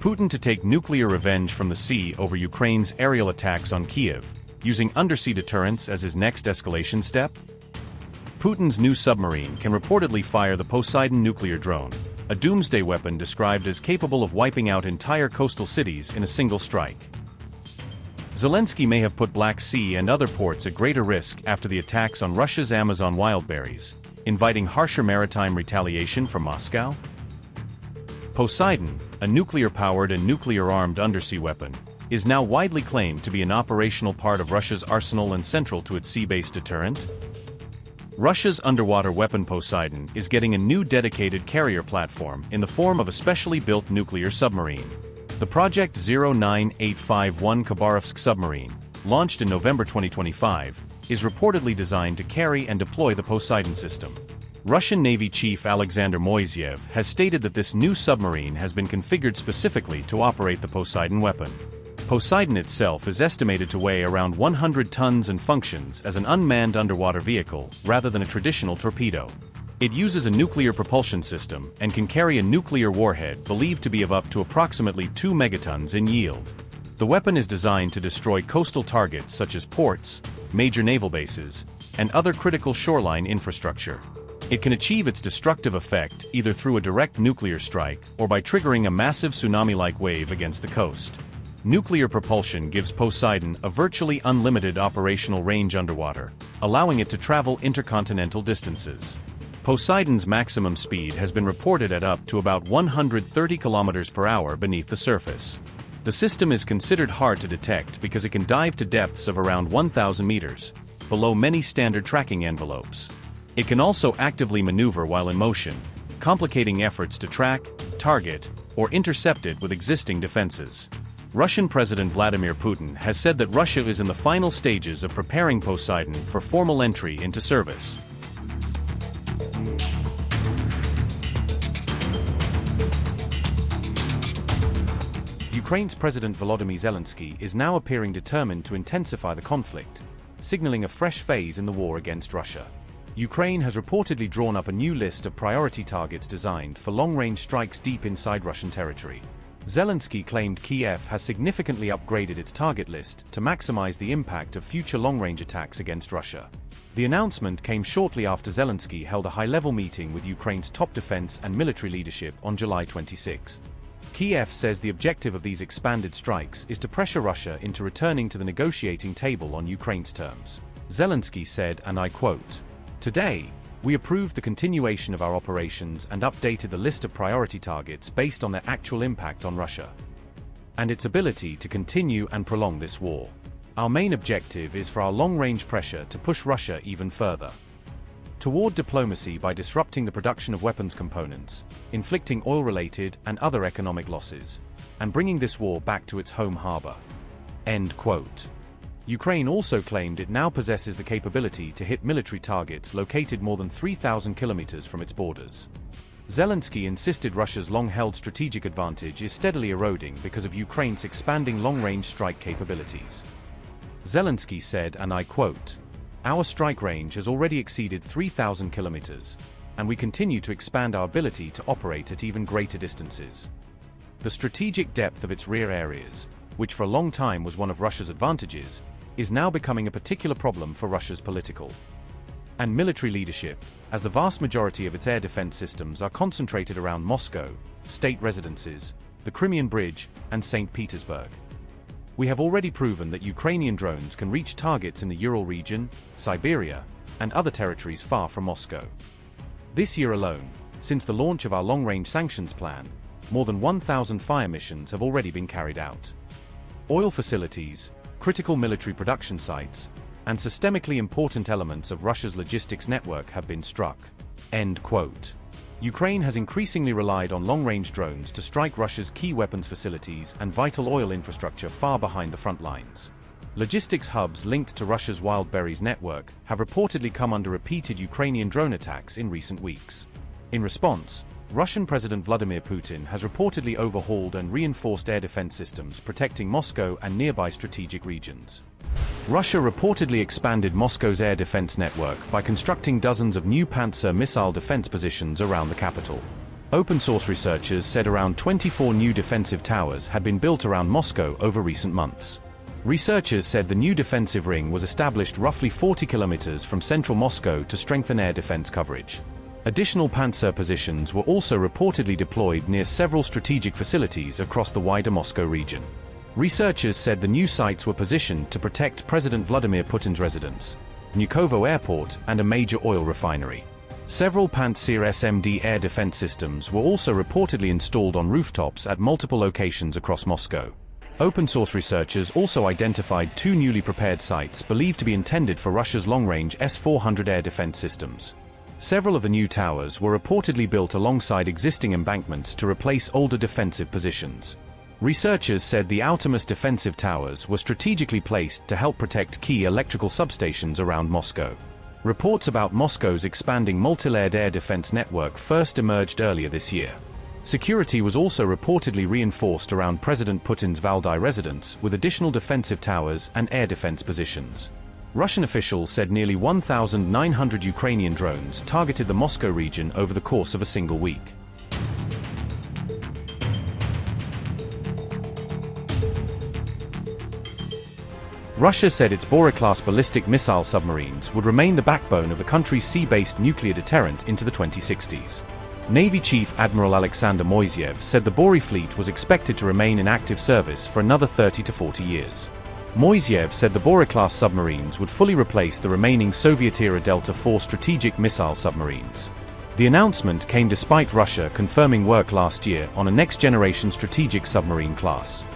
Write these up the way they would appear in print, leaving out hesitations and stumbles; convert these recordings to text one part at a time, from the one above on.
Putin to take nuclear revenge from the sea over Ukraine's aerial attacks on Kyiv, using undersea deterrence as his next escalation step? Putin's new submarine can reportedly fire the Poseidon nuclear drone, a doomsday weapon described as capable of wiping out entire coastal cities in a single strike. Zelensky may have put Black Sea and other ports at greater risk after the attacks on Russia's Amazon wildberries, inviting harsher maritime retaliation from Moscow? Poseidon, a nuclear-powered and nuclear-armed undersea weapon, is now widely claimed to be an operational part of Russia's arsenal and central to its sea-based deterrent. Russia's underwater weapon Poseidon is getting a new dedicated carrier platform in the form of a specially built nuclear submarine. The Project 09851 Khabarovsk submarine, launched in November 2025, is reportedly designed to carry and deploy the Poseidon system. Russian Navy Chief Alexander Moiseev has stated that this new submarine has been configured specifically to operate the Poseidon weapon. Poseidon itself is estimated to weigh around 100 tons and functions as an unmanned underwater vehicle rather than a traditional torpedo. It uses a nuclear propulsion system and can carry a nuclear warhead believed to be of up to approximately 2 megatons in yield. The weapon is designed to destroy coastal targets such as ports, major naval bases, and other critical shoreline infrastructure. It can achieve its destructive effect either through a direct nuclear strike or by triggering a massive tsunami-like wave against the coast. Nuclear propulsion gives Poseidon a virtually unlimited operational range underwater, allowing it to travel intercontinental distances. Poseidon's maximum speed has been reported at up to about 130 km per hour beneath the surface. The system is considered hard to detect because it can dive to depths of around 1,000 meters, below many standard tracking envelopes. It can also actively maneuver while in motion, complicating efforts to track, target, or intercept it with existing defenses. Russian President Vladimir Putin has said that Russia is in the final stages of preparing Poseidon for formal entry into service. Ukraine's President Volodymyr Zelensky is now appearing determined to intensify the conflict, signaling a fresh phase in the war against Russia. Ukraine has reportedly drawn up a new list of priority targets designed for long-range strikes deep inside Russian territory. Zelensky claimed Kiev has significantly upgraded its target list to maximize the impact of future long-range attacks against Russia. The announcement came shortly after Zelensky held a high-level meeting with Ukraine's top defense and military leadership on July 26. Kiev says the objective of these expanded strikes is to pressure Russia into returning to the negotiating table on Ukraine's terms. Zelensky said, and I quote, "Today, we approved the continuation of our operations and updated the list of priority targets based on their actual impact on Russia and its ability to continue and prolong this war. Our main objective is for our long-range pressure to push Russia even further toward diplomacy by disrupting the production of weapons components, inflicting oil-related and other economic losses, and bringing this war back to its home harbor." End quote. Ukraine also claimed it now possesses the capability to hit military targets located more than 3,000 kilometers from its borders. Zelensky insisted Russia's long-held strategic advantage is steadily eroding because of Ukraine's expanding long-range strike capabilities. Zelensky said, and I quote, "Our strike range has already exceeded 3,000 kilometers, and we continue to expand our ability to operate at even greater distances. The strategic depth of its rear areas, which for a long time was one of Russia's advantages, is now becoming a particular problem for Russia's political and military leadership, as the vast majority of its air defense systems are concentrated around Moscow, state residences, the Crimean Bridge, and St. Petersburg. We have already proven that Ukrainian drones can reach targets in the Ural region, Siberia, and other territories far from Moscow. This year alone, since the launch of our long-range sanctions plan, more than 1,000 fire missions have already been carried out. Oil facilities, critical military production sites, and systemically important elements of Russia's logistics network have been struck." End quote. Ukraine has increasingly relied on long-range drones to strike Russia's key weapons facilities and vital oil infrastructure far behind the front lines. Logistics hubs linked to Russia's wildberries network have reportedly come under repeated Ukrainian drone attacks in recent weeks. In response, Russian President Vladimir Putin has reportedly overhauled and reinforced air defense systems protecting Moscow and nearby strategic regions. Russia reportedly expanded Moscow's air defense network by constructing dozens of new Pantsir missile defense positions around the capital. Open-source researchers said around 24 new defensive towers had been built around Moscow over recent months. Researchers said the new defensive ring was established roughly 40 kilometers from central Moscow to strengthen air defense coverage. Additional Panzer positions were also reportedly deployed near several strategic facilities across the wider Moscow region. Researchers said the new sites were positioned to protect President Vladimir Putin's residence, Vnukovo Airport, and a major oil refinery. Several Pantsir SMD air defense systems were also reportedly installed on rooftops at multiple locations across Moscow. Open-source researchers also identified two newly prepared sites believed to be intended for Russia's long-range S-400 air defense systems. Several of the new towers were reportedly built alongside existing embankments to replace older defensive positions. Researchers said the outermost defensive towers were strategically placed to help protect key electrical substations around Moscow. Reports about Moscow's expanding multi-layered air defense network first emerged earlier this year. Security was also reportedly reinforced around President Putin's Valdai residence with additional defensive towers and air defense positions. Russian officials said nearly 1,900 Ukrainian drones targeted the Moscow region over the course of a single week. Russia said its Borei-class ballistic missile submarines would remain the backbone of the country's sea-based nuclear deterrent into the 2060s. Navy Chief Admiral Alexander Moiseev said the Borei fleet was expected to remain in active service for another 30 to 40 years. Moiseev said the Borei-class submarines would fully replace the remaining Soviet-era Delta IV strategic missile submarines. The announcement came despite Russia confirming work last year on a next-generation strategic submarine class.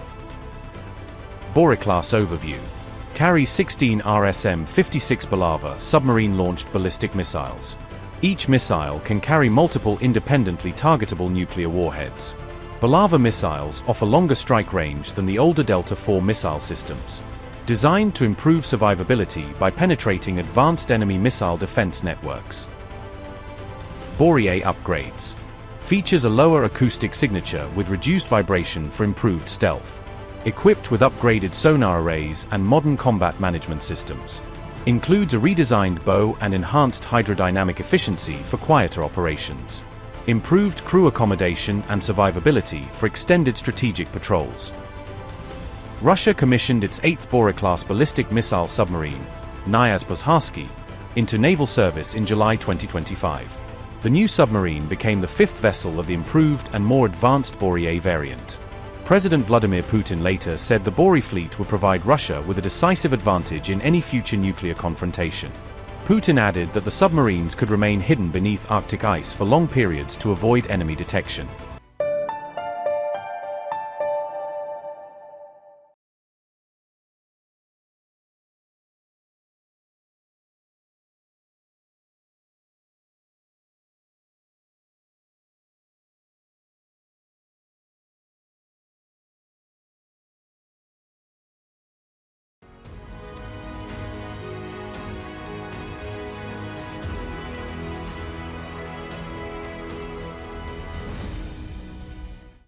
Borei-class overview. Carry 16 RSM-56 Bulava submarine-launched ballistic missiles. Each missile can carry multiple independently targetable nuclear warheads. Bulava missiles offer longer strike range than the older Delta IV missile systems. Designed to improve survivability by penetrating advanced enemy missile defense networks. Borei upgrades. Features a lower acoustic signature with reduced vibration for improved stealth. Equipped with upgraded sonar arrays and modern combat management systems. Includes a redesigned bow and enhanced hydrodynamic efficiency for quieter operations. Improved crew accommodation and survivability for extended strategic patrols. Russia commissioned its 8th Borei-class ballistic missile submarine, Nyaz Pozharsky, into naval service in July 2025. The new submarine became the 5th vessel of the improved and more advanced Borei variant. President Vladimir Putin later said the Borei fleet would provide Russia with a decisive advantage in any future nuclear confrontation. Putin added that the submarines could remain hidden beneath Arctic ice for long periods to avoid enemy detection.